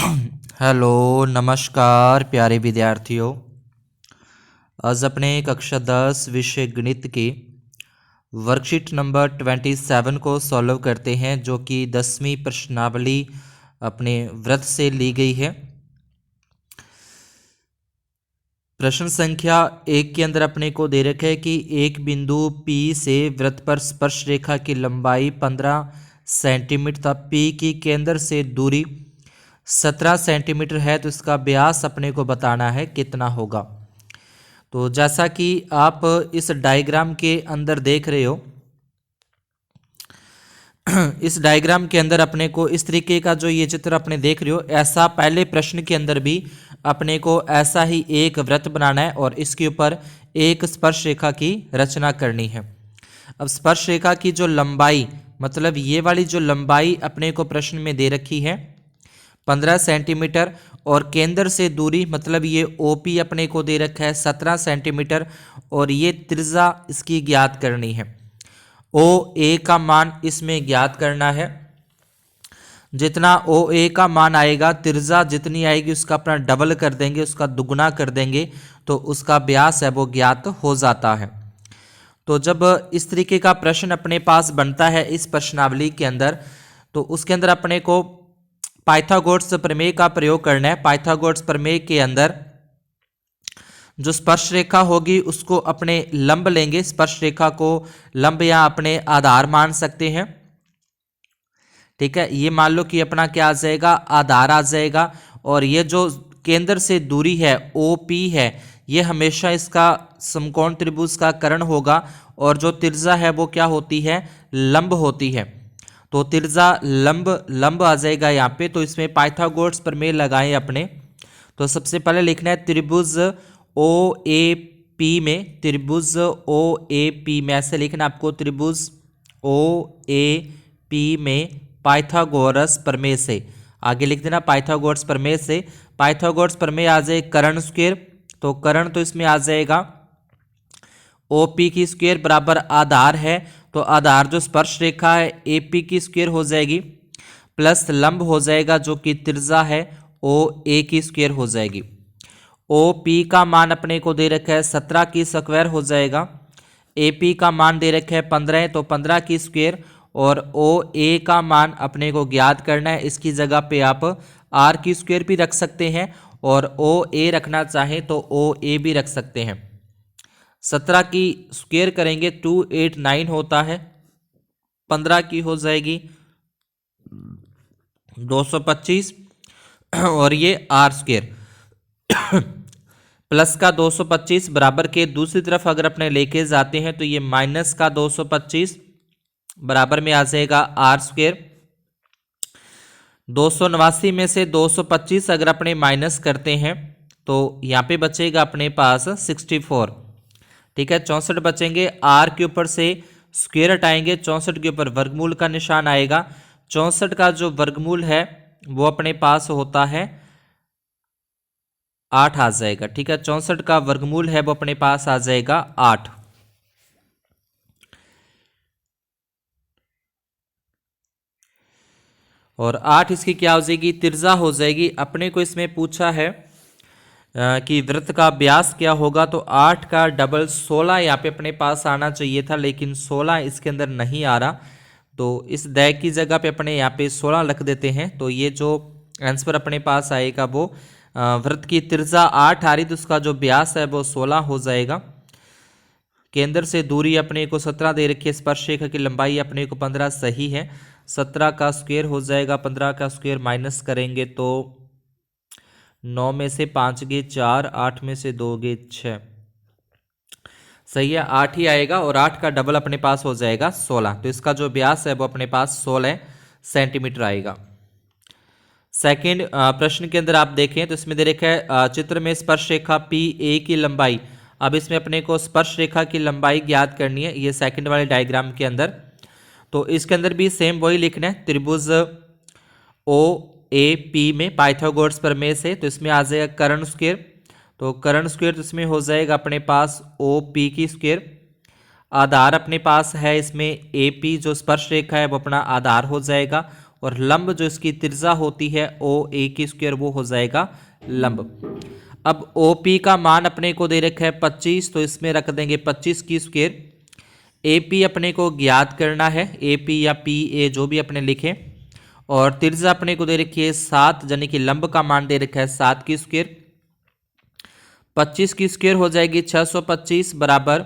Hello, नमस्कार प्यारे विद्यार्थियों। आज अपने कक्षा 10 विषय गणित की वर्कशीट नंबर 27 को सॉल्व करते हैं, जो कि 10वीं प्रश्नावली अपने वृत्त से ली गई है। प्रश्न संख्या 1 के अंदर अपने को दे रखा है कि एक बिंदु P से वृत्त पर स्पर्श रेखा की लंबाई 15 सेंटीमीटर तथा P की केंद्र से दूरी 17 सेंटीमीटर है, तो इसका व्यास अपने को बताना है कितना होगा। तो जैसा कि आप इस डायग्राम के अंदर देख रहे हो, इस डायग्राम के अंदर अपने को इस तरीके का जो ये चित्र अपने देख रहे हो, ऐसा पहले प्रश्न के अंदर भी अपने को ऐसा ही एक वृत्त बनाना है और इसके ऊपर एक स्पर्श रेखा की रचना करनी है। अब स्पर्श रेखा की जो लंबाई, मतलब ये वाली जो लंबाई अपने को प्रश्न में दे रखी है 15 सेंटीमीटर, और केंद्र से दूरी मतलब ये OP अपने को दे रखा है 17 सेंटीमीटर, और ये त्रिज्या इसकी ज्ञात करनी है। OA का मान इसमें ज्ञात करना है। जितना OA का मान आएगा, त्रिज्या जितनी आएगी उसका अपना डबल कर देंगे, उसका दुगुना कर देंगे, तो उसका व्यास है वो ज्ञात हो जाता है। तो जब इस तरीके का प्रश्न अपने पास बनता है इस प्रश्नावली के अंदर, तो उसके अंदर अपने को पाइथागोरस प्रमेय का प्रयोग करना है। पाइथागोरस प्रमेय के अंदर जो स्पर्श रेखा होगी उसको अपने लंब लेंगे, स्पर्श रेखा को लंब या अपने आधार मान सकते हैं। ठीक है, ये मान लो कि अपना क्या आ जाएगा, आधार आ जाएगा, और ये जो केंद्र से दूरी है OP है, ये हमेशा इसका समकोण त्रिभुज का कर्ण होगा, और जो त्रिज्या है वो क्या होती है, लंब होती है। तो त्रिज्या लंब आ जाएगा यहाँ पे। तो इसमें पाइथागोरस प्रमेय लगाएं अपने। तो सबसे पहले लिखना है त्रिभुज OAP में, त्रिभुज OAP में ऐसे लिखना आपको, त्रिभुज OAP में पाइथागोरस प्रमेय से, आगे लिख देना पाइथागोरस प्रमेय से। पाइथागोरस प्रमेय आ जाए कर्ण स्क्वायर, तो कर्ण तो इसमें आ जाएगा OP की स्क्वायर बराबर आधार है, तो आधार जो स्पर्श रेखा है AP की स्क्वायर हो जाएगी, प्लस लंब हो जाएगा जो कि त्रिज्या है OA की स्क्वायर हो जाएगी। OP का मान अपने को दे रखा है 17 की स्क्वायर हो जाएगा। AP का मान दे रखा है 15 है, तो 15 की स्क्वायर, और OA का मान अपने को ज्ञात करना है। इसकी जगह पे आप R की स्क्वायर भी रख सकते हैं, और OA रखना चाहें तो OA भी रख सकते हैं। 17 की स्क्वायर करेंगे 289 होता है, 15 की हो जाएगी 225, और ये R स्क्वायर प्लस का 225 बराबर के दूसरी तरफ अगर अपने लेके जाते हैं तो ये माइनस का 225 बराबर में आ जाएगा R स्क्वायर। 289 में से 225 अगर अपने माइनस करते हैं तो यहाँ पे बचेगा अपने पास 64। ठीक है, 64 बचेंगे। R के ऊपर से स्क्वायर हटाएंगे, 64 के ऊपर वर्गमूल का निशान आएगा। 64 का जो वर्गमूल है वो अपने पास होता है 8 आ जाएगा। ठीक है, 64 का वर्गमूल है वो अपने पास आ जाएगा 8। और 8 इसकी क्या हो जाएगी, त्रिज्या हो जाएगी। अपने को इसमें पूछा है कि वृत्त का व्यास क्या होगा, तो 8 का डबल 16 यहाँ पे अपने पास आना चाहिए था, लेकिन 16 इसके अंदर नहीं आ रहा, तो इस दैय की जगह पे अपने यहाँ पे 16 रख देते हैं। तो ये जो आंसर अपने पास आएगा वो वृत्त की त्रिज्या 8 आ रही, तो उसका जो व्यास है वो 16 हो जाएगा। केंद्र से दूरी अपने को 17 दे रखी है, स्पर्श रेखा की लंबाई अपने को 15 सही है। 17 का स्क्वायर हो जाएगा, 15 का स्क्वायर माइनस करेंगे तो 9 में से 5 गए 4, 8 में से 2 गए 6, सही है, 8 ही आएगा, और 8 का डबल अपने पास हो जाएगा 16। तो इसका जो व्यास है वो अपने पास 16 सेंटीमीटर आएगा। सेकंड प्रश्न के अंदर आप देखें तो इसमें दे रखा है चित्र में स्पर्श रेखा PA की लंबाई। अब इसमें अपने को स्पर्श रेखा की लंबाई ज्ञात करनी है, ये सेकंड वाले डायग्राम के अंदर। तो इसके अंदर भी सेम वही लिखना है, त्रिभुज OAP में पाइथागोरस प्रमेय से। तो इसमें आ जाएगा कर्ण स्क्वायर, तो कर्ण स्क्वायर तो इसमें हो जाएगा अपने पास OP की स्क्वायर। आधार अपने पास है इसमें AP, जो स्पर्श रेखा है वो अपना आधार हो जाएगा, और लंब जो इसकी त्रिज्या होती है ओ ए की स्क्वायर वो हो जाएगा लंब। अब ओ पी का मान अपने को दे रखा है 25, तो इसमें रख देंगे 25 की स्क्वायर। ए पी अपने को ज्ञात करना है, ए पी या पी ए जो भी अपने लिखे, और त्रिज्या अपने को दे रखी है 7, यानी कि लंब का मान दे रखा है 7 की स्क्वायर। 25 की स्क्वायर हो जाएगी 625 बराबर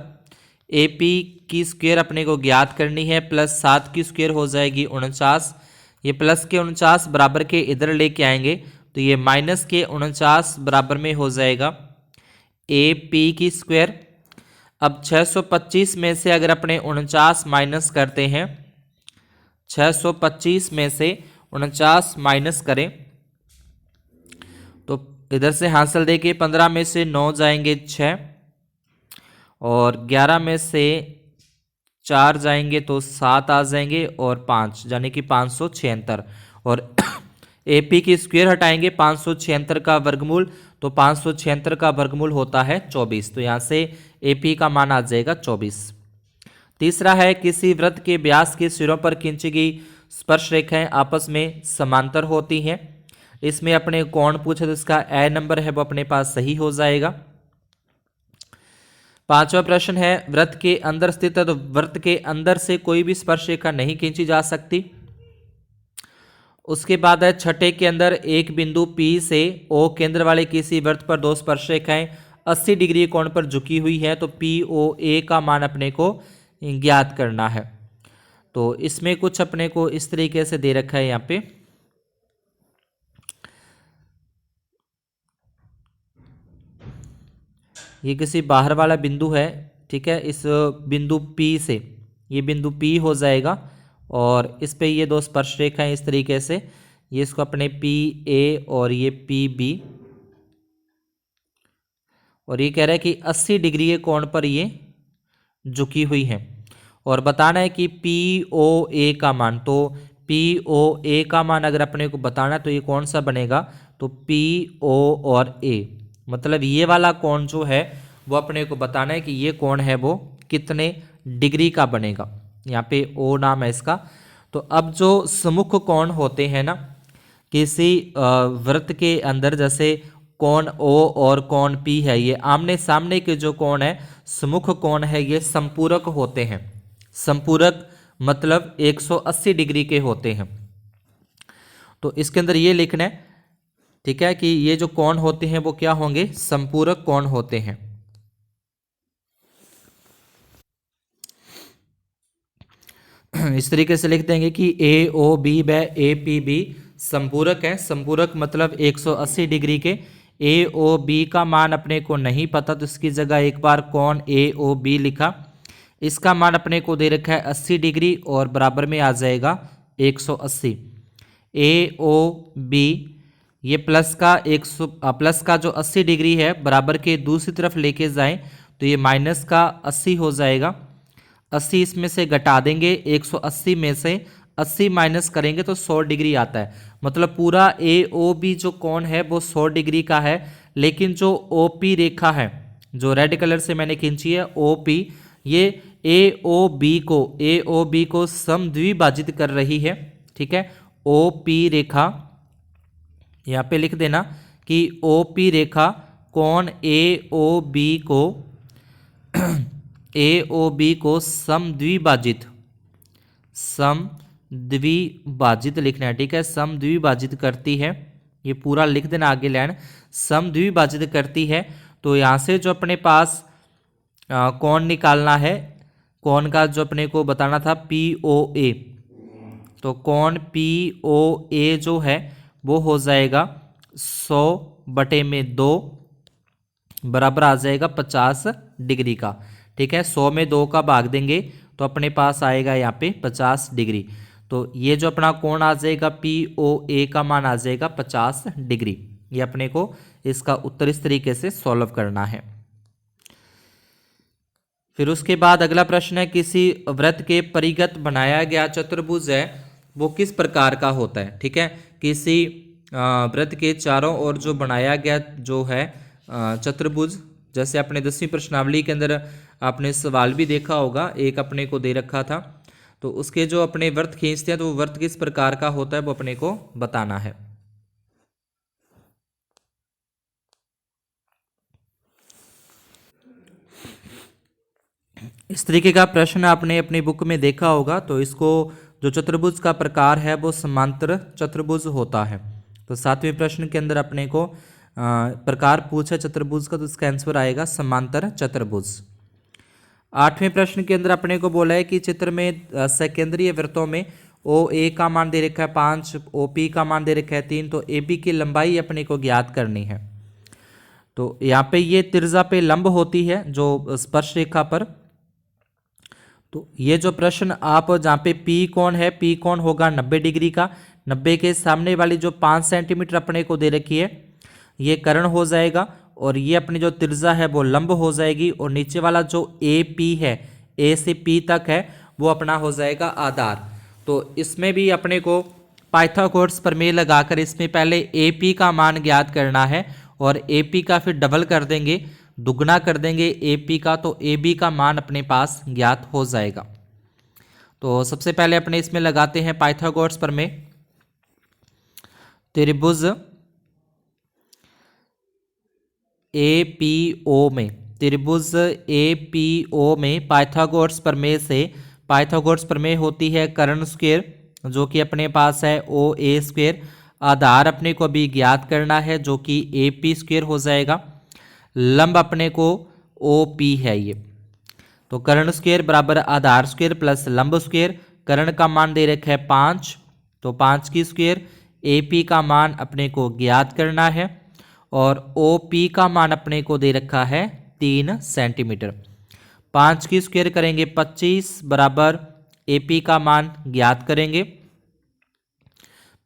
ए पी की स्क्वायर अपने को ज्ञात करनी है, प्लस 7 की स्क्वायर हो जाएगी 49। ये प्लस के 49 बराबर के इधर लेके आएंगे तो ये माइनस के 49 बराबर में हो जाएगा ए पी की स्क्वायर। अब 625 में से अगर अपने 49 माइनस करते हैं, 625 में से 49 माइनस करें तो इधर से हासिल देखिए 15 में से 9 जाएंगे 6, और 11 में से 4 जाएंगे तो 7 आ जाएंगे, और 5 यानी कि 576। और ए पी की स्क्वायर हटाएंगे 576 का वर्गमूल, तो 576 का वर्गमूल होता है 24, तो यहाँ से ए पी का मान आ जाएगा 24। तीसरा है किसी वृत्त के व्यास के सिरों पर खींची गई स्पर्श रेखाएं आपस में समांतर होती हैं। इसमें अपने कोण पूछे तो इसका ए नंबर है वो अपने पास सही हो जाएगा। पांचवा प्रश्न है वृत्त के अंदर स्थित है, तो वृत्त के अंदर से कोई भी स्पर्श रेखा नहीं खींची जा सकती। उसके बाद है छठे के अंदर एक बिंदु P से O केंद्र वाले किसी वृत्त पर दो स्पर्श रेखाएं 80 डिग्री कोण पर झुकी हुई है, तो POA का मान अपने को ज्ञात करना है। तो इसमें कुछ अपने को इस तरीके से दे रखा है यहाँ पे, ये किसी बाहर वाला बिंदु है, ठीक है। इस बिंदु P से ये बिंदु P हो जाएगा, और इस पे ये दो स्पर्श रेखाएं इस तरीके से, ये इसको अपने PA और ये PB, और ये कह रहा है कि 80 डिग्री के कोण पर ये झुकी हुई है, और बताना है कि POA का मान। तो POA का मान अगर अपने को बताना है तो ये कौन सा बनेगा, तो PO और A, मतलब ये वाला कोण जो है वो अपने को बताना है कि ये कोण है वो कितने डिग्री का बनेगा। यहाँ पे O नाम है इसका। तो अब जो सम्मुख कोण होते हैं ना किसी वृत्त के अंदर, जैसे कोण O और कोण P है, ये आमने सामने के जो कोण है सम्मुख कोण है, ये संपूरक होते हैं। संपूरक मतलब 180 डिग्री के होते हैं। तो इसके अंदर ये लिखना है, ठीक है, कि ये जो कोण होते हैं वो क्या होंगे, संपूरक कोण होते हैं। इस तरीके से लिख देंगे कि AOB व APB संपूरक है। संपूरक मतलब 180 डिग्री के। AOB का मान अपने को नहीं पता, तो इसकी जगह एक बार कोण AOB लिखा। इसका मान अपने को दे रखा है 80 डिग्री, और बराबर में आ जाएगा 180। AOB ये प्लस का जो 80 डिग्री है बराबर के दूसरी तरफ लेके जाएं तो ये माइनस का 80 हो जाएगा। 80 इसमें से घटा देंगे, 180 में से 80 माइनस करेंगे तो 100 डिग्री आता है। मतलब पूरा AOB जो कोण है वो 100 डिग्री का है, लेकिन जो OP रेखा है जो रेड कलर से मैंने खींची है OP, ये AOB को समद्विभाजित कर रही है, ठीक है। OP रेखा यहाँ पे लिख देना कि OP रेखा कोण AOB को समद्विभाजित लिखना है, ठीक है। समद्विभाजित करती है, ये पूरा लिख देना आगे लाइन, समद्विभाजित करती है। तो यहाँ से जो अपने पास कोण निकालना है, कोण का जो अपने को बताना था POA, तो कोण POA जो है वो हो जाएगा 100/2 बराबर आ जाएगा 50 डिग्री का, ठीक है। 100 में 2 का भाग देंगे तो अपने पास आएगा यहाँ पे 50 डिग्री। तो ये जो अपना कोण आ जाएगा POA का मान आ जाएगा 50 डिग्री। ये अपने को इसका उत्तर इस तरीके से सॉल्व करना है। फिर उसके बाद अगला प्रश्न है किसी वृत्त के परिगत बनाया गया चतुर्भुज है वो किस प्रकार का होता है, ठीक है। किसी वृत्त के चारों ओर जो बनाया गया जो है चतुर्भुज, जैसे अपने 10वीं प्रश्नावली के अंदर आपने सवाल भी देखा होगा, एक अपने को दे रखा था। तो उसके जो अपने वृत्त खींचते हैं तो वो वृत्त किस प्रकार का होता है वो अपने को बताना है। इस तरीके का प्रश्न आपने अपनी बुक में देखा होगा। तो इसको जो चतुर्भुज का प्रकार है वो समांतर चतुर्भुज होता है। तो 7वें प्रश्न के अंदर अपने को प्रकार पूछा चतुर्भुज का, तो इसका आंसर आएगा समांतर चतुर्भुज। 8वें प्रश्न के अंदर अपने को बोला है कि चित्र में सकेंद्रीय वृत्तों में ओ ए का मान दे रखा है 5, ओ पी का मान दे रखा है 3, तो ए बी की लंबाई अपने को ज्ञात करनी है। तो यहाँ पे ये तिरजा पे लंब होती है जो स्पर्श रेखा पर। तो ये जो प्रश्न आप जहाँ पे पी कोण है, पी कोण होगा 90 डिग्री का। 90 के सामने वाली जो 5 सेंटीमीटर अपने को दे रखी है ये कर्ण हो जाएगा, और ये अपनी जो तिरजा है वो लंब हो जाएगी, और नीचे वाला जो ए पी है, ए से पी तक है, वो अपना हो जाएगा आधार। तो इसमें भी अपने को पाइथागोरस प्रमेय लगाकर इसमें पहले ए पी का मान ज्ञात करना है, और ए पी का फिर डबल कर देंगे, दुगना कर देंगे ए पी का, तो ए बी का मान अपने पास ज्ञात हो जाएगा। तो सबसे पहले अपने इसमें लगाते हैं पाइथागोरस प्रमेय। त्रिभुज ए पी ओ में, त्रिभुज ए पी ओ में पाइथागोरस प्रमेय से, पाइथागोरस प्रमेय होती है कर्ण स्क्वायर, जो कि अपने पास है ओ ए स्क्वायर। आधार अपने को अभी ज्ञात करना है जो कि ए पी स्क्वायर हो जाएगा। लंब अपने को ओ पी है ये, तो कर्ण स्क्वायर बराबर आधार स्क्वायर प्लस लंब स्क्वायर। कर्ण का मान दे रखा है 5, तो 5 की स्क्वायर। ए पी का मान अपने को ज्ञात करना है, और ओ पी का मान अपने को दे रखा है 3 सेंटीमीटर। 5 की स्क्वायर करेंगे 25 बराबर ए पी का मान ज्ञात करेंगे,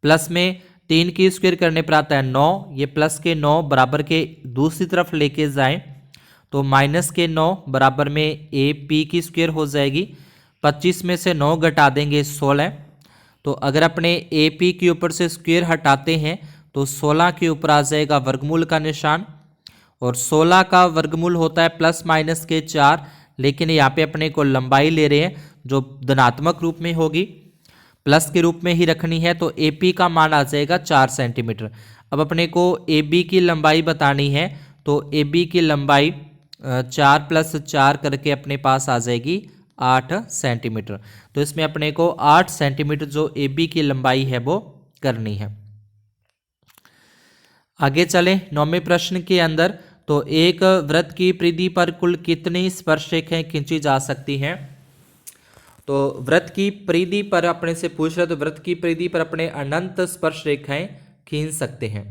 प्लस में 3 की स्क्वायर करने पर आता है 9, ये प्लस के 9 बराबर के दूसरी तरफ लेके जाएं तो माइनस के 9 बराबर में ए पी की स्क्वायर हो जाएगी। 25 में से 9 घटा देंगे 16, तो अगर अपने ए पी के ऊपर से स्क्वायर हटाते हैं तो 16 के ऊपर आ जाएगा वर्गमूल का निशान, और 16 का वर्गमूल होता है प्लस माइनस के 4, लेकिन यहाँ पे अपने को लंबाई ले रहे हैं जो धनात्मक रूप में होगी, प्लस के रूप में ही रखनी है, तो ए पी का मान आ जाएगा 4 सेंटीमीटर। अब अपने को ए बी की लंबाई बतानी है, तो ए बी की लंबाई 4 + 4 करके अपने पास आ जाएगी 8 सेंटीमीटर। तो इसमें अपने को 8 सेंटीमीटर जो ए बी की लंबाई है वो करनी है। आगे चलें 9वें प्रश्न के अंदर। तो एक वृत्त की परिधि पर कुल कितनी स्पर्शरेखाएं खींची जा सकती हैं? तो वृत्त की परिधि पर अपने से पूछ रहे, तो वृत्त की परिधि पर अपने अनंत स्पर्श रेखाएं खींच सकते हैं।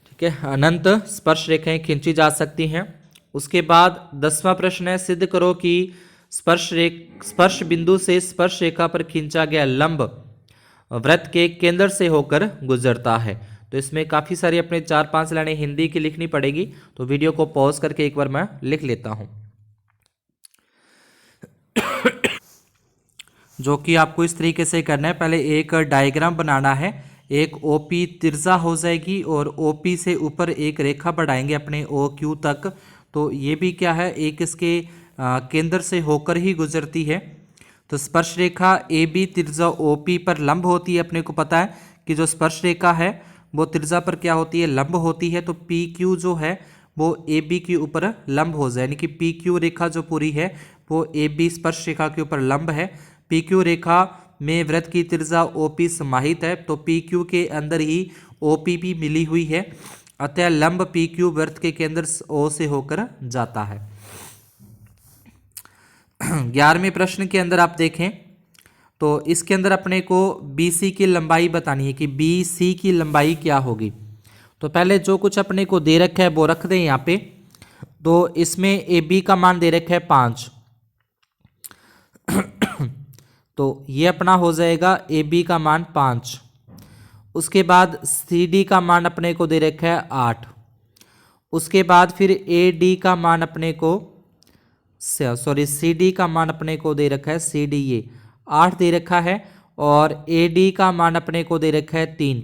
ठीक है, अनंत स्पर्श रेखाएं खींची जा सकती हैं। उसके बाद 10वां प्रश्न है, सिद्ध करो कि स्पर्श बिंदु से स्पर्श रेखा पर खींचा गया लंब वृत्त के केंद्र से होकर गुजरता है। तो इसमें काफ़ी सारी अपने 4-5 लाइनें हिंदी की लिखनी पड़ेगी, तो वीडियो को पॉज करके एक बार मैं लिख लेता हूं, जो कि आपको इस तरीके से करना है। पहले एक डायग्राम बनाना है, एक ओपी तिरजा हो जाएगी और ओपी से ऊपर एक रेखा बढ़ाएंगे अपने ओ क्यू तक। तो ये भी क्या है, एक इसके केंद्र से होकर ही गुजरती है। तो स्पर्श रेखा ए बी तिरजा ओ पी पर लंब होती है। अपने को पता है कि जो स्पर्श रेखा है वो तिरजा पर क्या होती है, लंब होती है। तो पी क्यू जो है वो ए बी के ऊपर लंब हो जाए, यानी कि पी क्यू रेखा जो पूरी है वो ए बी स्पर्श रेखा के ऊपर लंब है। पी क्यू रेखा में वृत्त की तिरजा ओ पी समाहित है, तो पी क्यू के अंदर ही ओ पी भी मिली हुई है, अतः लंब पी क्यू वृत्त के केंद्र ओ से होकर जाता है। 11वें प्रश्न के अंदर आप देखें तो इसके अंदर अपने को बी सी की लंबाई बतानी है कि बी सी की लंबाई क्या होगी। तो पहले जो कुछ अपने को दे रखा है वो रख दें यहाँ पे। तो इसमें ए बी का मान दे रखा है 5, तो ये अपना हो जाएगा ए बी का मान 5। उसके बाद सी डी का मान अपने को दे रखा है 8। उसके बाद फिर ए डी का मान अपने को सी डी का मान अपने को दे रखा है, सी डी ये 8 दे रखा है, और ए डी का मान अपने को दे रखा है 3।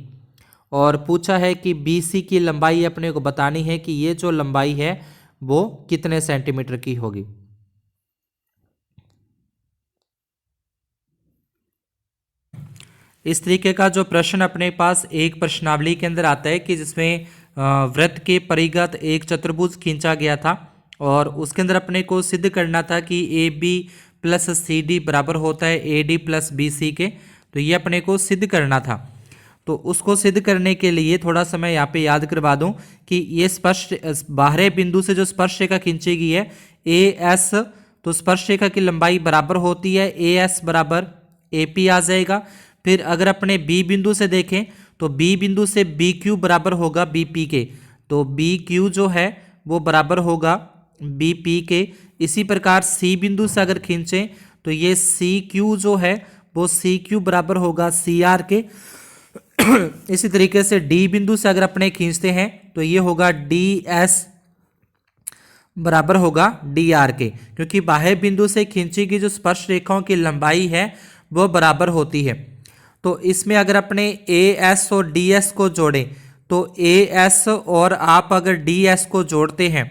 और पूछा है कि बी सी की लंबाई अपने को बतानी है कि ये जो लंबाई है वो कितने सेंटीमीटर की होगी। इस तरीके का जो प्रश्न अपने पास एक प्रश्नावली के अंदर आता है कि जिसमें वृत्त के परिगत एक चतुर्भुज खींचा गया था और उसके अंदर अपने को सिद्ध करना था कि A B plus C D बराबर होता है A D plus B C के। तो ये अपने को सिद्ध करना था। तो उसको सिद्ध करने के लिए थोड़ा सा मैं यहाँ पे याद करवा दूं कि ये स्पर्श बाहरी बिंदु से जो स्पर्श रेखा खींची गई है ए एस, तो स्पर्श रेखा की लंबाई बराबर होती है ए एस बराबर ए पी आ जाएगा। फिर अगर अपने बी बिंदु से देखें तो बी बिंदु से बी क्यू बराबर होगा बी पी के, तो बी क्यू जो है वो बराबर होगा बी पी के। इसी प्रकार सी बिंदु से अगर खींचें तो ये सी क्यू जो है वो सी क्यू बराबर होगा सी आर के। इसी तरीके से डी बिंदु से अगर अपने खींचते हैं तो ये होगा डी एस बराबर होगा डी आर के, क्योंकि बाह्य बिंदु से खींची गई जो स्पर्श रेखाओं की लंबाई है वो बराबर होती है। तो इसमें अगर अपने ए एस और डी एस को जोड़ें तो ए एस और आप अगर डी एस को जोड़ते हैं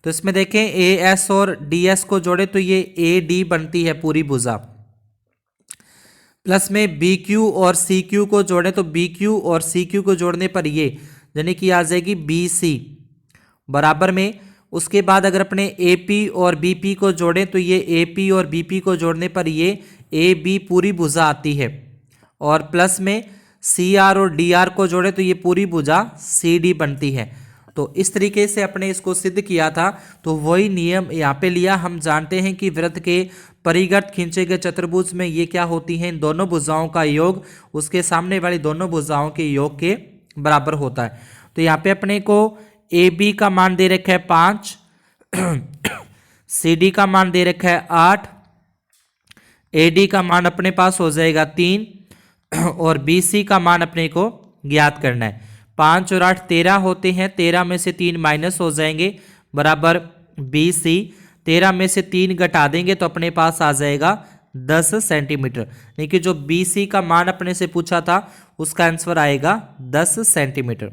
तो इसमें देखें ए एस और डी एस को जोड़े तो ये ए डी बनती है पूरी भुजा, प्लस में बी क्यू और सी क्यू को जोड़ें तो बी क्यू और सी क्यू को जोड़ने पर ये यानी कि आ जाएगी बी सी बराबर में। उसके बाद अगर अपने ए पी और बी पी को जोड़ें तो ये ए पी और बी पी को जोड़ने पर ये ए बी पूरी भुजा आती है, और प्लस में सी आर और डी आर को जोड़े तो ये पूरी भुजा सी डी बनती है। तो इस तरीके से अपने इसको सिद्ध किया था। तो वही नियम यहाँ पे लिया। हम जानते हैं कि वृत्त के परिगत खींचे गए चतुर्भुज में ये क्या होती हैं, इन दोनों भुजाओं का योग उसके सामने वाली दोनों भुजाओं के योग के बराबर होता है। तो यहाँ पे अपने को ए बी का मान दे रखा है 5, सी डी का मान दे रखा है 8, ए डी का मान अपने पास हो जाएगा 3 और बी सी का मान अपने को ज्ञात करना है। 5 और 8 13 होते हैं, 13 में से 3 माइनस हो जाएंगे बराबर बी सी। 13 में से 3 घटा देंगे तो अपने पास आ जाएगा 10 सेंटीमीटर, लेकिन जो बी सी का मान अपने से पूछा था उसका आंसर आएगा 10 सेंटीमीटर।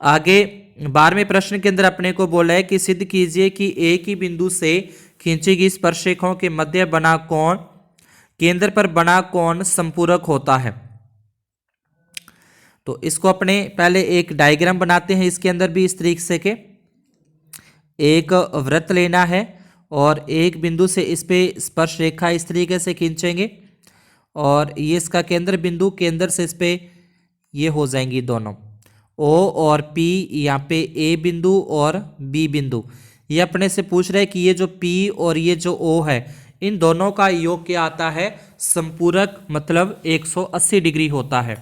आगे 12वें प्रश्न के अंदर अपने को बोला है कि सिद्ध कीजिए कि एक ही बिंदु से खींची गई स्पर्शरेखाओं के मध्य बना कोण केंद्र पर बना कोण संपूरक होता है। तो इसको अपने पहले एक डायग्राम बनाते हैं। इसके अंदर भी इस तरीके से के एक वृत्त लेना है और एक बिंदु से इस पे स्पर्श रेखा इस तरीके से खींचेंगे और ये इसका केंद्र बिंदु, केंद्र से इस पे ये हो जाएंगी दोनों O और P, यहाँ पे A बिंदु और B बिंदु। ये अपने से पूछ रहे हैं कि ये जो P और ये जो O है इन दोनों का योग क्या आता है, संपूरक, मतलब 180 डिग्री होता है।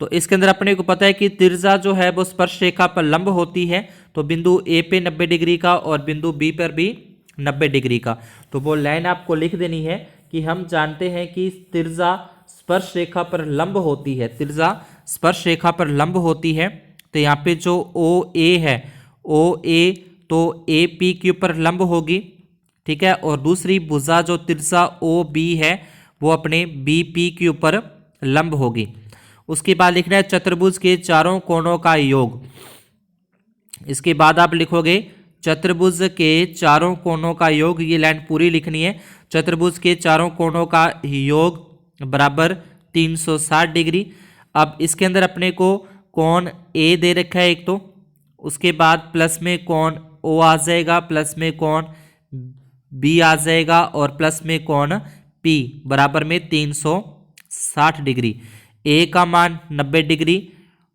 तो इसके अंदर अपने को पता है कि तिरजा जो है वो स्पर्श रेखा पर लंब होती है, तो बिंदु A पे 90 डिग्री का और बिंदु B पर भी 90 डिग्री का। तो वो लाइन आपको लिख देनी है कि हम जानते हैं कि तिरजा स्पर्श रेखा पर लंब होती है, तिरजा स्पर्श रेखा पर लंब होती है। तो यहाँ पे जो OA है, OA तो AP के ऊपर लंब होगी, ठीक है, और दूसरी भुजा जो तिरजा OB है वो अपने BP के ऊपर लंब होगी। उसके बाद लिखना है चतुर्भुज के चारों कोणों का योग। इसके बाद आप लिखोगे चतुर्भुज के चारों कोणों का योग, ये लाइन पूरी लिखनी है। चतुर्भुज के चारों कोणों का योग बराबर 360 डिग्री। अब इसके अंदर अपने को कोण A दे रखा है एक, तो उसके बाद प्लस में कोण O आ जाएगा, प्लस में कोण B आ जाएगा और प्लस में कोण P बराबर में 360 डिग्री। A का मान 90 डिग्री,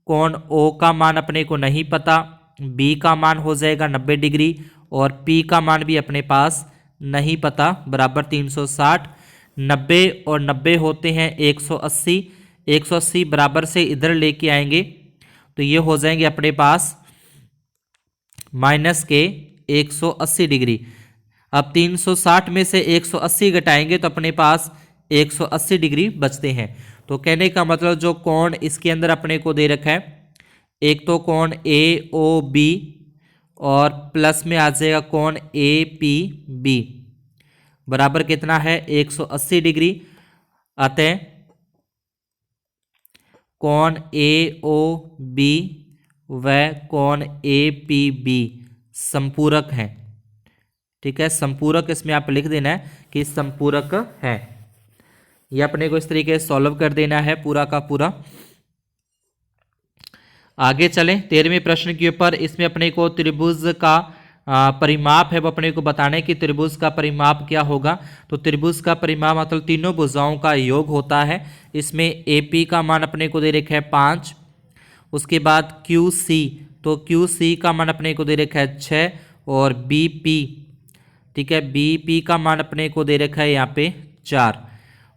कोण O का मान अपने को नहीं पता, B का मान हो जाएगा 90 डिग्री और P का मान भी अपने पास नहीं पता, बराबर 360। 90 और 90 होते हैं 180, 180 बराबर से इधर लेके आएंगे तो ये हो जाएंगे अपने पास माइनस के 180 डिग्री। अब 360 में से 180 घटाएंगे तो अपने पास 180 डिग्री बचते हैं। तो कहने का मतलब जो कोण इसके अंदर अपने को दे रखा है, एक तो कोण AOB और प्लस में आ जाएगा कोण APB बराबर कितना है 180 डिग्री। अतः कोण AOB व कोण APB संपूरक हैं, ठीक है, संपूरक इसमें आप लिख देना है कि संपूरक है। ये अपने को इस तरीके से सॉल्व कर देना है पूरा का पूरा। आगे चलें 13वें प्रश्न के ऊपर। इसमें अपने को त्रिभुज का परिमाप है वो अपने को बताने कि त्रिभुज का परिमाप क्या होगा। तो त्रिभुज का परिमाप मतलब तीनों भुजाओं का योग होता है। इसमें AP का मान अपने को दे रखा है 5, उसके बाद QC, तो QC का मान अपने को दे रखा है 6 और BP, ठीक है, BP का मान अपने को दे रखा है यहाँ पे 4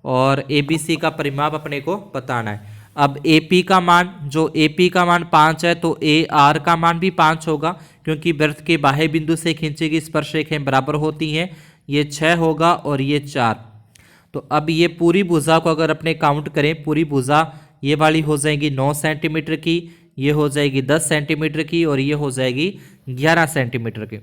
और ABC का परिमाप अपने को बताना है। अब AP का मान, जो AP का मान 5 है तो AR का मान भी 5 होगा, क्योंकि वृत्त के बाह्य बिंदु से खींची गई स्पर्शरेखाएं बराबर होती हैं। ये 6 होगा और ये 4। तो अब ये पूरी भुजा को अगर अपने काउंट करें, पूरी भुजा ये वाली हो जाएगी 9 सेंटीमीटर की, ये हो जाएगी 10 सेंटीमीटर की और ये हो जाएगी 11 सेंटीमीटर की।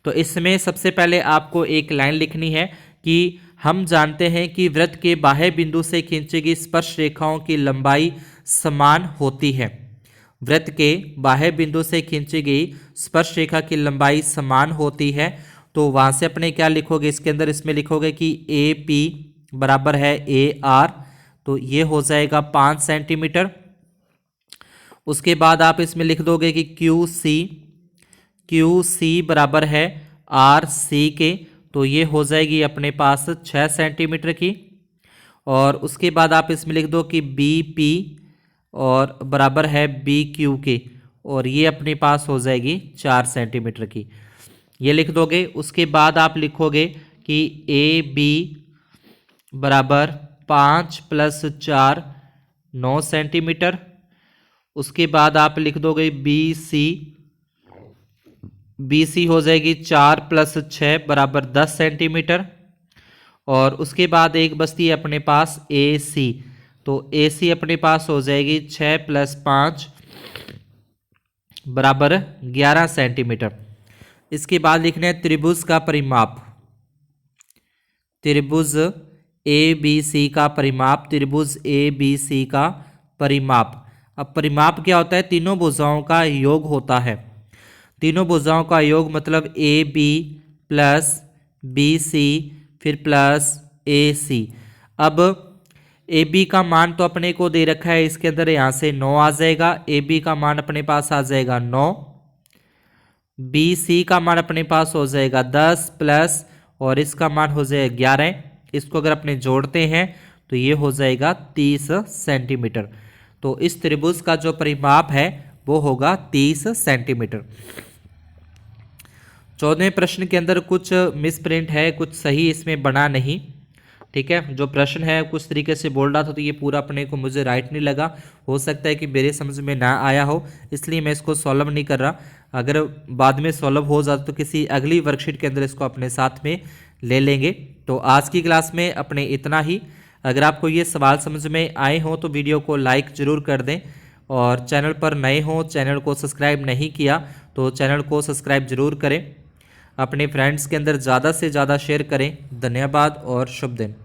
तो इसमें सबसे पहले आपको एक लाइन लिखनी है कि हम जानते हैं कि वृत्त के बाह्य बिंदु से खींची गई स्पर्श रेखाओं की लंबाई समान होती है। वृत्त के बाह्य बिंदु से खींची गई स्पर्श रेखा की लंबाई समान होती है। तो वहां से अपने क्या लिखोगे इसके अंदर, इसमें लिखोगे कि AP बराबर है AR, तो ये हो जाएगा 5 सेंटीमीटर। उसके बाद आप इसमें लिख दोगे कि QC बराबर है RC के, तो ये हो जाएगी अपने पास 6 सेंटीमीटर की। और उसके बाद आप इसमें लिख दो कि BP और बराबर है BQ के, और ये अपने पास हो जाएगी 4 सेंटीमीटर की, ये लिख दोगे। उसके बाद आप लिखोगे कि AB बराबर 5 + 4 9 सेंटीमीटर। उसके बाद आप लिख दोगे BC हो जाएगी 4 + 6 बराबर 10 सेंटीमीटर। और उसके बाद एक बचती है अपने पास AC, तो AC अपने पास हो जाएगी 6 + 5 बराबर 11 सेंटीमीटर। इसके बाद लिखना है त्रिभुज का परिमाप, त्रिभुज ABC का परिमाप, त्रिभुज ABC का परिमाप। अब परिमाप क्या होता है, तीनों भुजाओं का योग होता है। तीनों भुजाओं का योग मतलब AB + BC फिर प्लस AC। अब AB का मान तो अपने को दे रखा है, इसके अंदर यहाँ से 9 आ जाएगा, AB का मान अपने पास आ जाएगा 9, BC का मान अपने पास हो जाएगा 10 प्लस और इसका मान हो जाएगा 11। इसको अगर अपने जोड़ते हैं तो ये हो जाएगा 30 सेंटीमीटर। तो इस त्रिभुज का जो परिमाप है वो होगा 30 सेंटीमीटर। 14वें प्रश्न के अंदर कुछ मिसप्रिंट है, कुछ सही इसमें बना नहीं, ठीक है। जो प्रश्न है कुछ तरीके से बोल रहा था तो ये पूरा अपने को मुझे राइट नहीं लगा, हो सकता है कि मेरे समझ में ना आया हो, इसलिए मैं इसको सॉल्व नहीं कर रहा। अगर बाद में सॉल्व हो जाता तो किसी अगली वर्कशीट के अंदर इसको अपने साथ में ले लेंगे। तो आज की क्लास में अपने इतना ही। अगर आपको ये सवाल समझ में आए हों तो वीडियो को लाइक ज़रूर कर दें, और चैनल पर नए हों, चैनल को सब्सक्राइब नहीं किया तो चैनल को सब्सक्राइब ज़रूर करें। अपने फ्रेंड्स के अंदर ज़्यादा से ज़्यादा शेयर करें। धन्यवाद और शुभ दिन।